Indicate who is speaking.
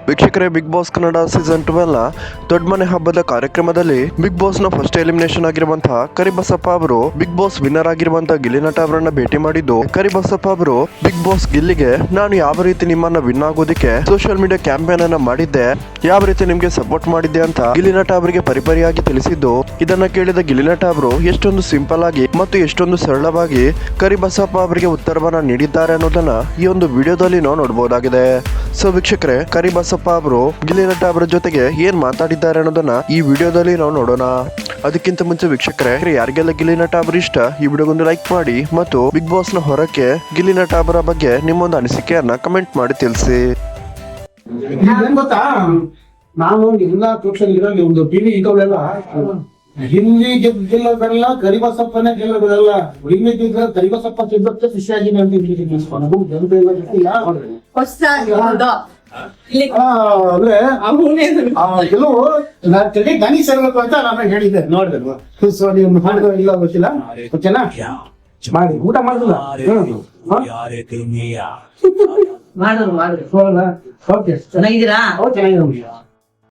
Speaker 1: ವೀಕ್ಷಕರೇ, big boss Kannada season 12 ದೊಡ್ಡ ಮನೆ ಹಬ್ಬದ ಕಾರ್ಯಕ್ರಮದಲ್ಲಿ ಬಿಗ್ ಬಾಸ್ ನ ಫಸ್ಟ್ ಎಲಿಮಿನೇಷನ್ ಆಗಿರುವಂತಹ ಕರಿಬಸಪ್ಪ ಅವರು ಬಿಗ್ ಬಾಸ್ ವಿನ್ನರ್ ಆಗಿರುವಂತಹ ಗಿಲ್ಲಿ ನಟ ಅವರನ್ನ ಭೇಟಿ ಮಾಡಿದ್ದು, ಕರಿಬಸಪ್ಪ ಅವರು ಬಿಗ್ ಬಾಸ್ ಗಿಲ್ಲಿಗೆ ನಾನು ಯಾವ ರೀತಿ ನಿಮ್ಮನ್ನ ವಿನ್ ಆಗೋದಕ್ಕೆ ಸೋಷಿಯಲ್ ಮೀಡಿಯಾ ಕ್ಯಾಂಪೇನ್ ಅನ್ನ ಮಾಡಿದ್ದೆ, ಯಾವ ರೀತಿ ನಿಮ್ಗೆ ಸಪೋರ್ಟ್ ಮಾಡಿದ್ದೆ ಅಂತ ಗಿಲ್ಲಿ ನಟ ಅವರಿಗೆ ಪರಿಪರಿಯಾಗಿ ತಿಳಿಸಿದ್ದು, ಇದನ್ನ ಕೇಳಿದ ಗಿಲ್ಲಿ ನಟ ಅವರು ಎಷ್ಟೊಂದು ಸಿಂಪಲ್ ಆಗಿ ಮತ್ತು ಎಷ್ಟೊಂದು ಸರಳವಾಗಿ ಕರಿಬಸಪ್ಪ ಅವರಿಗೆ ಉತ್ತರವನ್ನ ನೀಡಿದ್ದಾರೆ ಅನ್ನೋದನ್ನ ಈ ಒಂದು ವಿಡಿಯೋದಲ್ಲಿ ನಾವು ನೋಡಬಹುದಾಗಿದೆ. ಸೊ ವೀಕ್ಷಕರೇ, ಕರಿಬಸಪ್ಪ ಅವರು ಗಿಲ್ಲಿ ನಟ ಅವರ ಜೊತೆಗೆ ಏನ್ ಮಾತಾಡಿದ್ದಾರೆ ಅನ್ನೋದನ್ನ ಈ ವಿಡಿಯೋದಲ್ಲಿ ನಾವು ನೋಡೋಣ. ಅದಕ್ಕಿಂತ ಮುಂಚೆ ವೀಕ್ಷಕರೇ, ಯಾರಿಗೆಲ್ಲ ಗಿಲ್ಲಿ ನಟ ಅವರು ಇಷ್ಟ ಈ ವಿಡಿಯೋಗೊಂದು ಲೈಕ್ ಮಾಡಿ ಮತ್ತು ಬಿಗ್ ಬಾಸ್ ನ ಹೊರಕ್ಕೆ ಗಿಲ್ಲಿ ನಟ ಅವರ ಬಗ್ಗೆ ನಿಮ್ಮೊಂದು ಅನಿಸಿಕೆಯನ್ನ ಕಮೆಂಟ್ ಮಾಡಿ ತಿಳಿಸಿ.
Speaker 2: ಗೊತ್ತಾ, ನಾನು ಎಲ್ಲಾ ಸೋಷಿಯಲ್ ಇರೋ ಒಂದು ಟಿವಿ ಇರೋವೆಲ್ಲ ಹಿಂದಿ ಗೆಲ್ಲೋದಲ್ಲ, ಕರಿಬಸಪ್ಪನೇ ಗೆಲ್ಲೋದಲ್ಲ. ಹಿಂದಿ ಗೆಲ್ಲ ಕರಿಬಸಪ್ಪ ತಿದ್ದಕ್ಕೆ ಶಿಷ್ಯ ಆಗಿನ ಅಂತ ಅಂದ್ರೆ ಕೆಲವು ದಾನಿ ಸೇರ್ಬೇಕು ಅಂತ ನಾನು ಹೇಳಿದ್ದೆ, ನೋಡಿದೆ. ಸೊ ನೀವು ಮಾಡಿದ ಇಲ್ಲ ಗೊತ್ತಿಲ್ಲ, ಓಕೆನಾ? ಮಾಡಿ ಊಟ ಮಾಡಿಲ್ಲ.
Speaker 3: ಮಾಡಿದ್ರು
Speaker 2: ಓಕೆ,
Speaker 3: ಚೆನ್ನಾಗಿದ್ದೀರಾ?
Speaker 2: ಚೆನ್ನಾಗಿದ್ದೀರಾ?